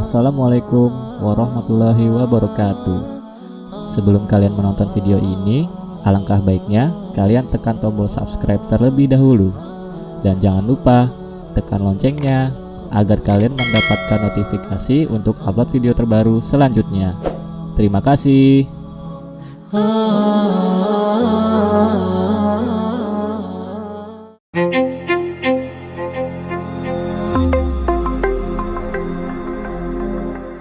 Assalamualaikum warahmatullahi wabarakatuh. Sebelum kalian menonton video ini, alangkah baiknya kalian tekan tombol subscribe terlebih dahulu. Dan jangan lupa tekan loncengnya agar kalian mendapatkan notifikasi untuk upload video terbaru selanjutnya. Terima kasih.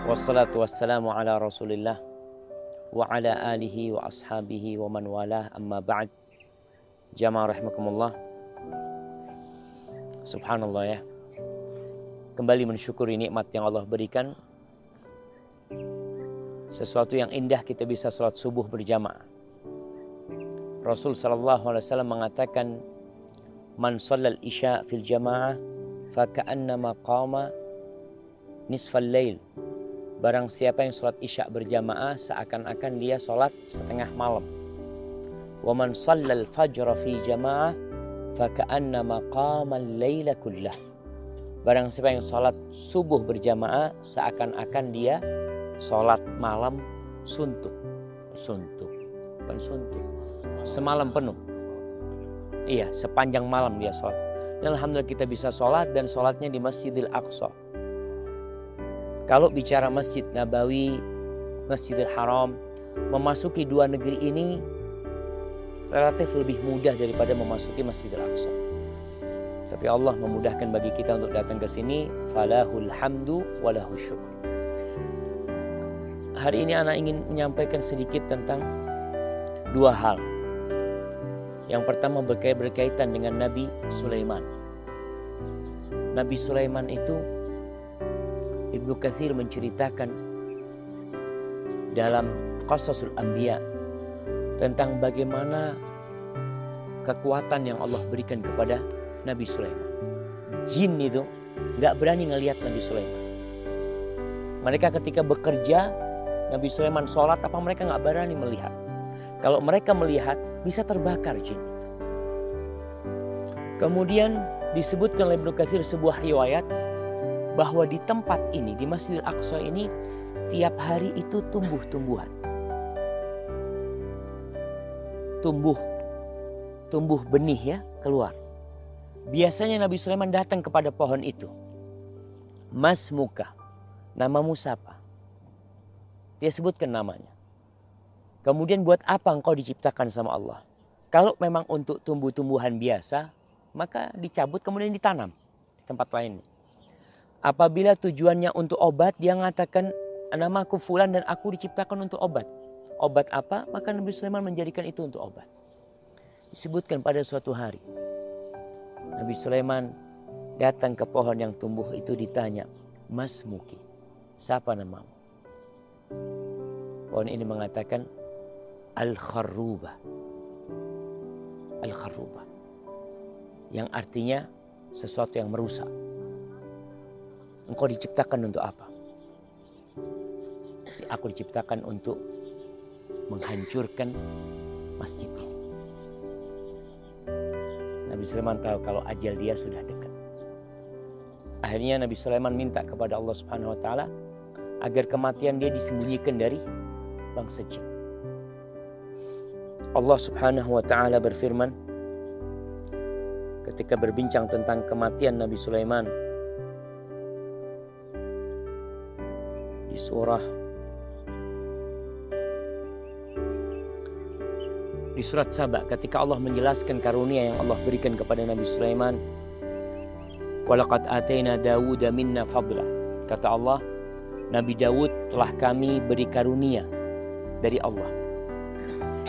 Wassalatu wassalamu ala rasulillah wa ala alihi wa ashabihi wa man walah, amma ba'd. Jamaah rahimakumullah. Subhanallah ya, kembali mensyukuri nikmat yang Allah berikan. Sesuatu yang indah kita bisa salat subuh berjamaah. Rasul sallallahu alaihi wasallam mengatakan, man shallal isya fil jamaah fa ka'annama qama nisfal lail. Barang siapa yang sholat isya berjamaah, seakan-akan dia sholat setengah malam. Wa man shallal fajra fi jamaah fa ka'annama qama al-laila kullah. Barang siapa yang sholat subuh berjamaah, seakan-akan dia sholat malam suntuk. Bukan suntuk, semalam penuh. Iya, sepanjang malam dia sholat. Dan alhamdulillah kita bisa sholat, dan sholatnya di Masjidil Aqsa. Kalau bicara Masjid Nabawi, Masjidil Haram, memasuki dua negeri ini relatif lebih mudah daripada memasuki Masjidil Aqsa. Tapi Allah memudahkan bagi kita untuk datang ke sini. Falahul hamdu walahu syukur. Hari ini anak ingin menyampaikan sedikit tentang dua hal. Yang pertama berkaitan dengan Nabi Sulaiman. Nabi Sulaiman itu Ibnu Katsir menceritakan dalam Qasasul Anbiya tentang bagaimana kekuatan yang Allah berikan kepada Nabi Sulaiman. Jin itu gak berani ngelihat Nabi Sulaiman. Mereka ketika bekerja, Nabi Sulaiman sholat, apa mereka gak berani melihat. Kalau mereka melihat, bisa terbakar jin. Kemudian disebutkan oleh Ibnu Katsir sebuah riwayat bahwa di tempat ini, di Masjidil Aqsa ini, tiap hari itu tumbuh-tumbuhan. Tumbuh benih ya, keluar. Biasanya Nabi Sulaiman datang kepada pohon itu. Mas muka, namamu siapa? Dia sebutkan namanya. Kemudian buat apa engkau diciptakan sama Allah? Kalau memang untuk tumbuh-tumbuhan biasa, maka dicabut kemudian ditanam di tempat lain. Apabila tujuannya untuk obat, dia mengatakan namaku fulan dan aku diciptakan untuk obat. Obat apa? Maka Nabi Sulaiman menjadikan itu untuk obat. Disebutkan pada suatu hari, Nabi Sulaiman datang ke pohon yang tumbuh itu, ditanya, Mas Muki, siapa namamu? Pohon ini mengatakan Al-Kharrubah. Al-Kharrubah, yang artinya sesuatu yang merusak. Engkau diciptakan untuk apa? Aku diciptakan untuk menghancurkan masjid ini. Nabi Sulaiman tahu kalau ajal dia sudah dekat. Akhirnya Nabi Sulaiman minta kepada Allah Subhanahu wa taala agar kematian dia disembunyikan dari bangsa jin. Allah Subhanahu wa taala berfirman ketika berbincang tentang kematian Nabi Sulaiman di surat Saba, ketika Allah menjelaskan karunia yang Allah berikan kepada Nabi Sulaiman. Walaqad atayna Dawuda minna fadla. Kata Allah, Nabi Dawud telah kami beri karunia dari Allah.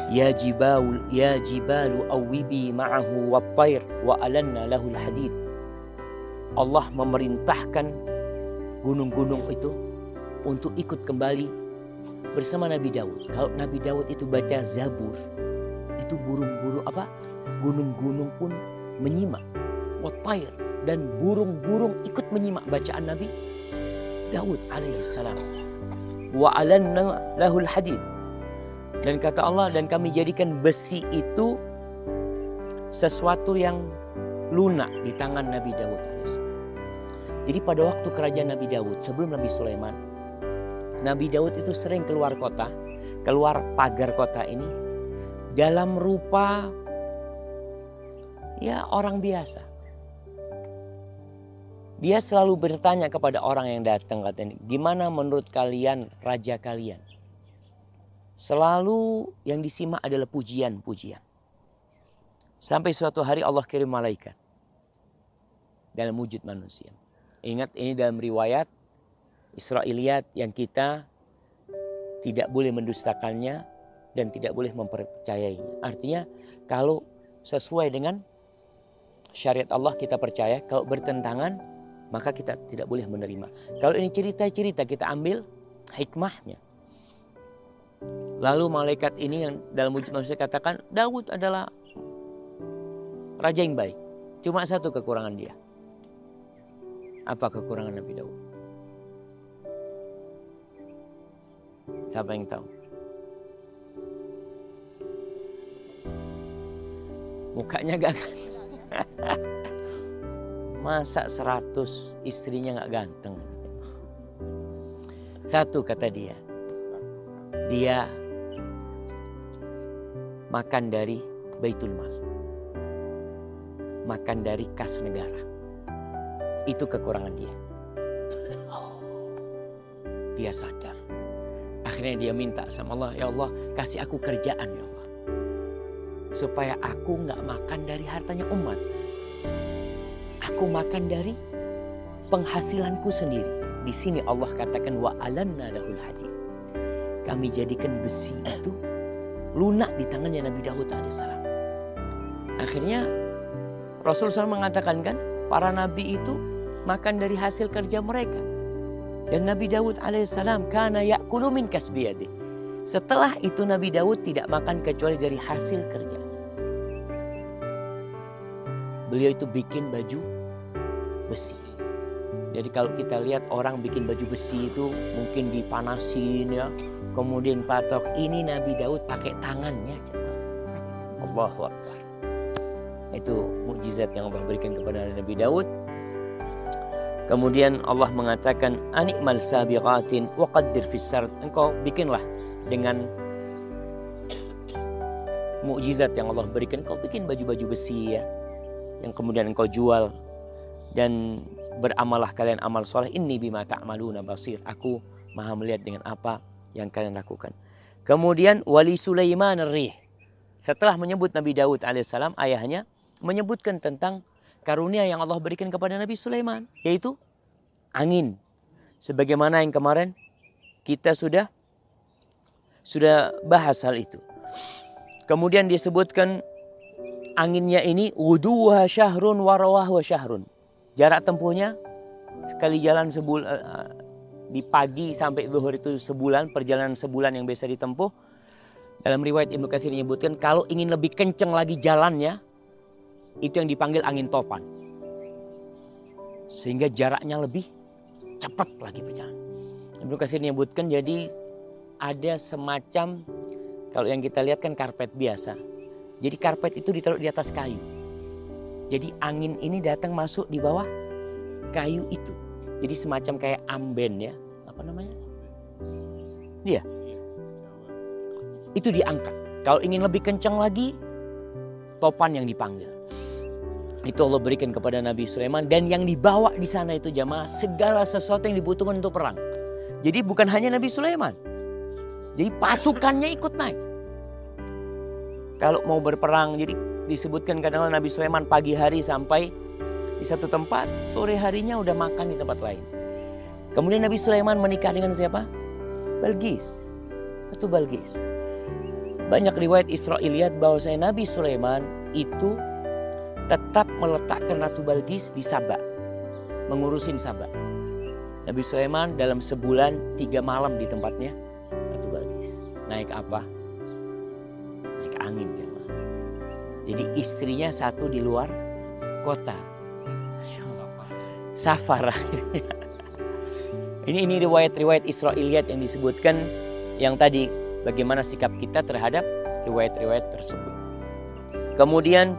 Ya jibalu awwibi ma'ahu wat-tayr wa alanna lahul hadid. Allah memerintahkan gunung-gunung itu untuk ikut kembali bersama Nabi Daud. Kalau Nabi Daud itu baca Zabur, itu gunung-gunung pun menyimak. Wat-tayr, dan burung-burung ikut menyimak bacaan Nabi Daud alaihissalam. Wa alanna lahul hadid. Dan kata Allah, dan kami jadikan besi itu sesuatu yang lunak di tangan Nabi Daud alaihissalam. Jadi pada waktu kerajaan Nabi Daud sebelum Nabi Sulaiman, Nabi Daud itu sering keluar kota, keluar pagar kota ini dalam rupa ya orang biasa. Dia selalu bertanya kepada orang yang datang, katanya, gimana menurut kalian raja kalian? Selalu yang disimak adalah pujian-pujian. Sampai suatu hari Allah kirim malaikat dalam wujud manusia. Ingat, ini dalam riwayat Israiliyat yang kita tidak boleh mendustakannya dan tidak boleh mempercayainya. Artinya kalau sesuai dengan syariat Allah kita percaya, kalau bertentangan maka kita tidak boleh menerima. Kalau ini cerita-cerita kita ambil hikmahnya. Lalu malaikat ini yang dalam wujud manusia katakan, Daud adalah raja yang baik. Cuma satu kekurangan dia. Apa kekurangan Nabi Daud? Siapa yang tahu? Mukanya ganteng. Masa 100 istrinya gak ganteng? Satu kata dia. Dia makan dari Baitul Mal. Makan dari kas negara. Itu kekurangan dia. Dia sadar. Akhirnya dia minta sama Allah, ya Allah kasih aku kerjaan ya Allah. Supaya aku gak makan dari hartanya umat. Aku makan dari penghasilanku sendiri. Di sini Allah katakan wa alanna lahul hadid. Kami jadikan besi itu lunak di tangannya Nabi Daud alaihissalam. Akhirnya Rasul SAW mengatakan kan, para nabi itu makan dari hasil kerja mereka. Dan Nabi Daud alaihissalam kana ya'kulu min kasbiyadi. Setelah itu Nabi Daud tidak makan kecuali dari hasil kerja. Beliau itu bikin baju besi. Jadi kalau kita lihat orang bikin baju besi itu mungkin dipanasin ya, kemudian patok. Ini Nabi Daud pakai tangannya. Allahu Akbar. Itu mukjizat yang Allah berikan kepada Nabi Daud. Kemudian Allah mengatakan anikmal sabiqatin wa qaddir fis sard. Engkau bikinlah dengan mukjizat yang Allah berikan. Engkau bikin baju-baju besi ya, yang kemudian engkau jual. Dan beramalah kalian amal soleh. Inni bima ta'maluna basir. Aku maha melihat dengan apa yang kalian lakukan. Kemudian wali Sulaiman ar-rih. Setelah menyebut Nabi Daud alaihissalam, ayahnya menyebutkan tentang karunia yang Allah berikan kepada Nabi Sulaiman, yaitu angin. Sebagaimana yang kemarin kita sudah bahas hal itu. Kemudian disebutkan anginnya ini uduha syahrun warawahwa syahrun. Jarak tempuhnya sekali jalan di pagi sampai zuhur itu sebulan, perjalanan sebulan yang biasa ditempuh. Dalam riwayat Ibnu Katsir menyebutkan kalau ingin lebih kencang lagi jalannya, itu yang dipanggil angin topan. Sehingga jaraknya lebih cepat lagi berjalan. Ibnu Katsir menyebutkan jadi ada semacam, kalau yang kita lihat kan karpet biasa. Jadi karpet itu ditaruh di atas kayu. Jadi angin ini datang masuk di bawah kayu itu. Jadi semacam kayak amben ya. Apa namanya? Iya. Itu diangkat. Kalau ingin lebih kencang lagi, topan yang dipanggil. Itu Allah berikan kepada Nabi Sulaiman. Dan yang dibawa di sana itu jamaah segala sesuatu yang dibutuhkan untuk perang. Jadi bukan hanya Nabi Sulaiman. Jadi pasukannya ikut naik. Kalau mau berperang, jadi disebutkan kadang-kadang Nabi Sulaiman pagi hari sampai di satu tempat, sore harinya udah makan di tempat lain. Kemudian Nabi Sulaiman menikah dengan siapa? Balqis. Itu Balqis. Banyak riwayat Israiliyat bahwasanya Nabi Sulaiman itu tetap meletakkan Ratu Balqis di Saba, mengurusin Saba. Nabi Sulaiman dalam sebulan 3 malam di tempatnya Ratu Balqis. Naik apa? Naik angin jemaah. Jadi istrinya satu di luar kota. Safar. Ini riwayat-riwayat Israiliyat yang disebutkan yang tadi bagaimana sikap kita terhadap riwayat-riwayat tersebut. Kemudian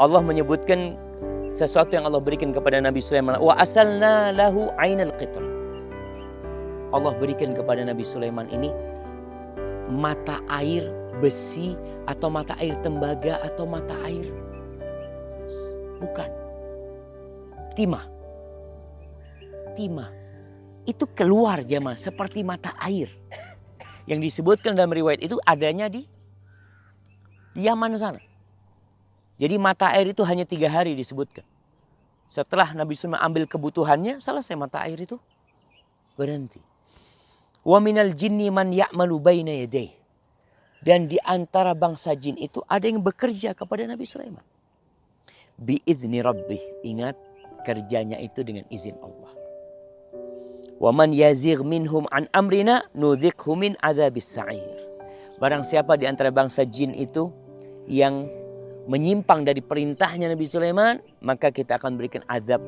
Allah menyebutkan sesuatu yang Allah berikan kepada Nabi Sulaiman. Wa asalna lahu ainal qitr. Allah berikan kepada Nabi Sulaiman ini mata air besi atau mata air tembaga atau mata air bukan. Timah. Itu keluar jemaah seperti mata air. Yang disebutkan dalam riwayat itu adanya di Yaman sana. Jadi mata air itu hanya 3 hari disebutkan. Setelah Nabi Sulaiman ambil kebutuhannya, selesai mata air itu berhenti. Wa minal jinni man ya'malu baina yadayhi. Dan di antara bangsa jin itu ada yang bekerja kepada Nabi Sulaiman. Biizni rabbih. Ingat, kerjanya itu dengan izin Allah. Wa man yazigh minhum an amrina nudzikhu min adzabis sa'ir. Barang siapa di antara bangsa jin itu yang menyimpang dari perintahnya Nabi Sulaiman, maka kita akan berikan azab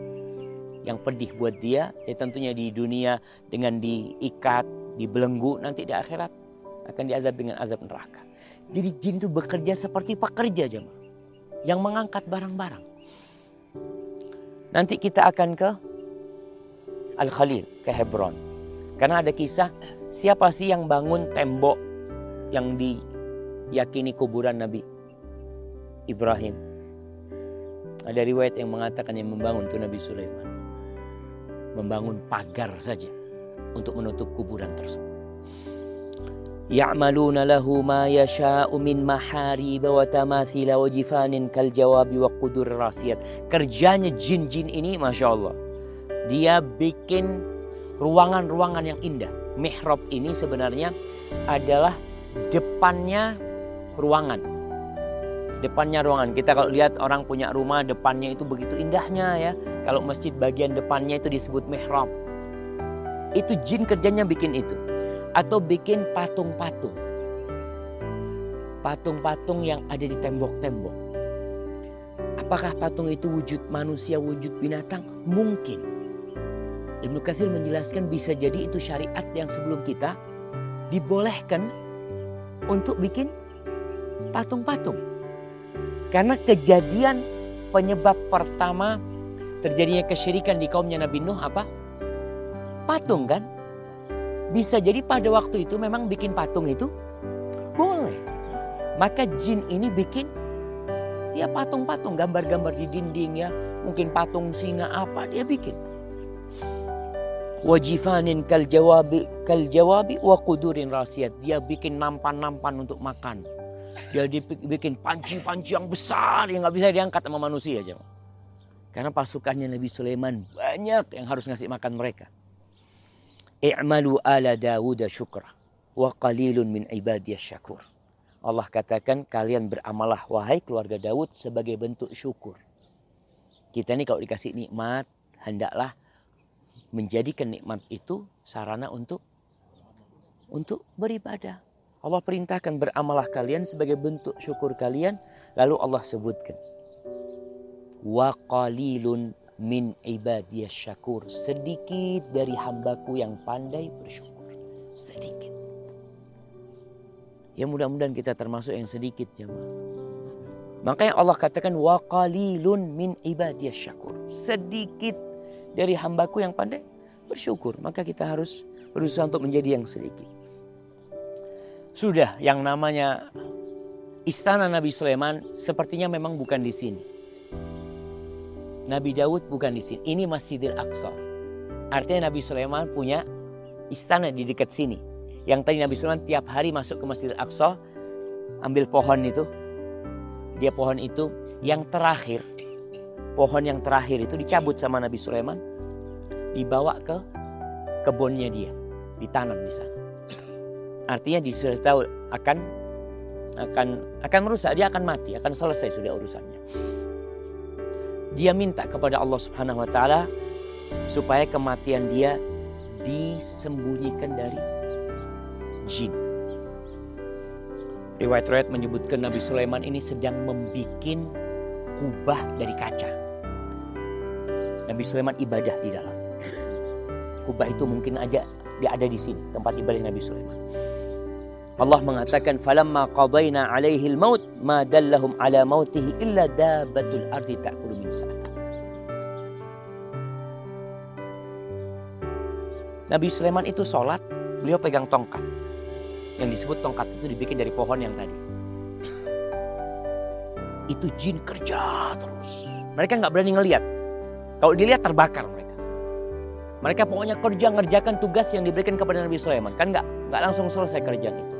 yang pedih buat dia. Ya tentunya di dunia dengan diikat, dibelenggu, nanti di akhirat akan diazab dengan azab neraka. Jadi jin itu bekerja seperti pekerja jemaah yang mengangkat barang-barang. Nanti kita akan ke Al-Khalil, ke Hebron. Karena ada kisah siapa sih yang bangun tembok yang diyakini kuburan Nabi Ibrahim. Ada riwayat yang mengatakan yang membangun itu Nabi Sulaiman. Membangun pagar saja untuk menutup kuburan tersebut. Ya'maluna lahu ma yasha'u min maharib wa tamathila wa jifanin kal jawabi wa qudur rasiyat. Kerjanya jin-jin ini Masya Allah. Dia bikin ruangan-ruangan yang indah. Mihrab ini sebenarnya adalah depannya ruangan. Depannya ruangan. Kita kalau lihat orang punya rumah depannya itu begitu indahnya ya. Kalau masjid bagian depannya itu disebut mihrab. Itu jin kerjanya bikin itu. Atau bikin patung-patung. Patung-patung yang ada di tembok-tembok. Apakah patung itu wujud manusia, wujud binatang? Mungkin. Ibnu Katsir menjelaskan bisa jadi itu syariat yang sebelum kita dibolehkan untuk bikin patung-patung. Karena kejadian penyebab pertama terjadinya kesyirikan di kaumnya Nabi Nuh apa? Patung kan? Bisa jadi pada waktu itu memang bikin patung itu boleh. Maka jin ini bikin ya patung-patung, gambar-gambar di dinding ya. Mungkin patung singa apa dia bikin. Wajifanin kal jawabi wa qudurin rasiyat. Dia bikin nampan-nampan untuk makan. Dia bikin panci-panci yang besar yang gak bisa diangkat sama manusia aja. Karena pasukannya Nabi Sulaiman banyak yang harus ngasih makan mereka. I'malu ala Dawud syukra wa qalilun min ibadiyas syakur. Allah katakan kalian beramalah wahai keluarga Daud sebagai bentuk syukur. Kita ini kalau dikasih nikmat hendaklah menjadikan nikmat itu sarana untuk beribadah. Allah perintahkan beramalah kalian sebagai bentuk syukur kalian. Lalu Allah sebutkan wa qalilun min ibadiyas syakur. Sedikit dari hambaku yang pandai bersyukur. Sedikit. Ya mudah-mudahan kita termasuk yang sedikit jemaah. Makanya Allah katakan wa qalilun min ibadiyas syakur. Sedikit dari hambaku yang pandai bersyukur. Maka kita harus berusaha untuk menjadi yang sedikit. Sudah yang namanya istana Nabi Sulaiman sepertinya memang bukan di sini. Nabi Daud bukan di sini. Ini Masjidil Aqsa. Artinya Nabi Sulaiman punya istana di dekat sini. Yang tadi Nabi Sulaiman tiap hari masuk ke Masjidil Aqsa, ambil pohon itu. Dia pohon itu yang terakhir. Pohon yang terakhir itu dicabut sama Nabi Sulaiman. Dibawa ke kebunnya dia. Ditanam di sana. Artinya disertai akan merusak. Dia akan mati. Akan selesai sudah urusannya. Dia minta kepada Allah Subhanahu wa Ta'ala supaya kematian dia disembunyikan dari jin. Riwayat-riwayat menyebutkan Nabi Sulaiman ini sedang membikin kubah dari kaca. Nabi Sulaiman ibadah di dalam. Kubah itu mungkin aja dia ada di sini, tempat ibadah Nabi Sulaiman. Allah mengatakan falamma qadayna alaihi al-maut ma dallahum ala mautihi illa dabbatul ardi ta'kulu min sa'ata. Nabi Sulaiman itu sholat, beliau pegang tongkat. Yang disebut tongkat itu dibikin dari pohon yang tadi. Itu jin kerja terus. Mereka nggak berani ngelihat. Kalau dilihat terbakar mereka. Mereka pokoknya kerja ngerjakan tugas yang diberikan kepada Nabi Sulaiman. Kan nggak langsung selesai kerjaan itu.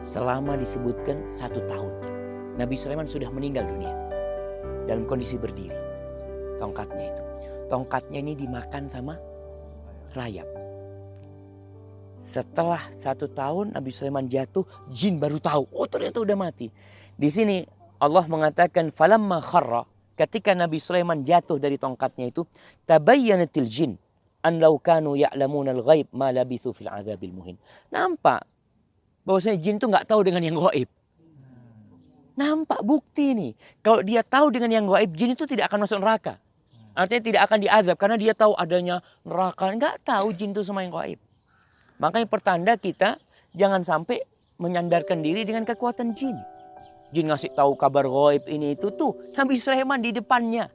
Selama disebutkan 1 tahun. Nabi Sulaiman sudah meninggal dunia. Dalam kondisi berdiri. Tongkatnya itu. Tongkatnya ini dimakan sama rayap. Setelah 1 tahun Nabi Sulaiman jatuh, jin baru tahu, oh ternyata udah mati. Di sini Allah mengatakan falamma kharra, ketika Nabi Sulaiman jatuh dari tongkatnya itu, tabayyanatil jin an law kanu ya'lamuna al-ghaib ma labithu fil 'adzabil muhin. Nampak bahwasanya jin itu nggak tahu dengan yang gaib. Nampak bukti nih. Kalau dia tahu dengan yang gaib, jin itu tidak akan masuk neraka. Artinya tidak akan diazab karena dia tahu adanya neraka. Nggak tahu jin itu sama yang gaib. Makanya pertanda kita jangan sampai menyandarkan diri dengan kekuatan jin. Jin ngasih tahu kabar gaib ini itu tuh Nabi Sulaiman di depannya.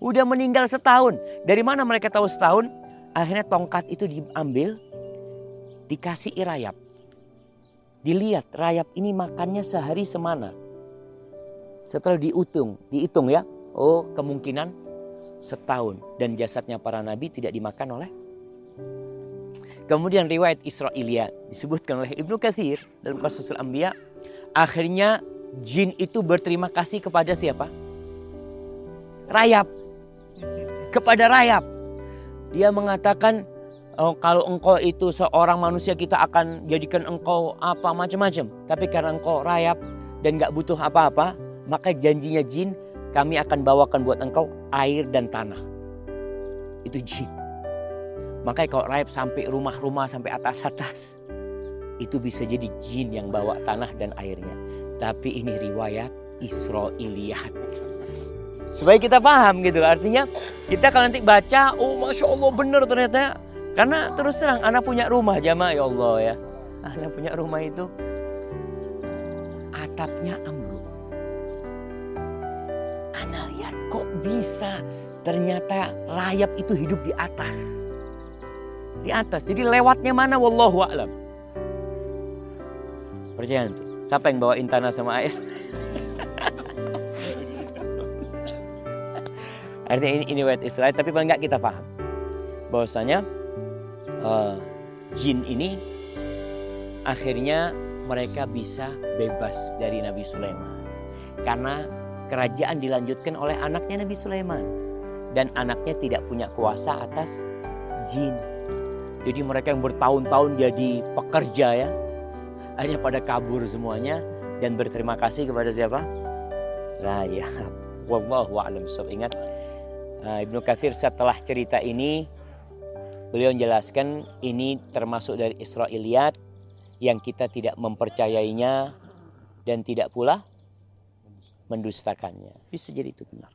Udah meninggal setahun. Dari mana mereka tahu setahun? Akhirnya tongkat itu diambil, dikasih rayap. Dilihat rayap ini makannya sehari semana. Setelah dihitung ya. Oh kemungkinan setahun. Dan jasadnya para nabi tidak dimakan oleh. Kemudian riwayat Israiliyat disebutkan oleh Ibnu Katsir dalam Qasasul Anbiya. Akhirnya jin itu berterima kasih kepada siapa? Rayap. Kepada rayap. Dia mengatakan, oh, kalau engkau itu seorang manusia kita akan jadikan engkau apa macam-macam. Tapi karena engkau rayap dan gak butuh apa-apa, maka janjinya jin kami akan bawakan buat engkau air dan tanah. Itu jin. Makanya kalau rayap sampai rumah-rumah sampai atas-atas, itu bisa jadi jin yang bawa tanah dan airnya. Tapi ini riwayat Israiliyat. Supaya kita paham gitu. Artinya kita kalau nanti baca, oh Masya Allah benar ternyata. Karena terus terang anak punya rumah jamaah ya Allah ya. Anak punya rumah itu atapnya ambruk. Anak lihat kok bisa ternyata rayap itu hidup di atas. Di atas. Jadi lewatnya mana wallahu a'lam. Percaya tuh. Siapa yang bawain tanah sama air? Artinya ini riwayat Israel, tapi paling enggak kita paham bahwasanya jin ini akhirnya mereka bisa bebas dari Nabi Sulaiman. Karena kerajaan dilanjutkan oleh anaknya Nabi Sulaiman. Dan anaknya tidak punya kuasa atas jin. Jadi mereka yang bertahun-tahun jadi pekerja ya. Akhirnya pada kabur semuanya. Dan berterima kasih kepada siapa? Rayap. Wallahu a'lam bishawab. Ingat Ibnu Katsir setelah cerita ini, beliau menjelaskan ini termasuk dari Israiliyat yang kita tidak mempercayainya dan tidak pula mendustakannya. Bisa jadi itu benar.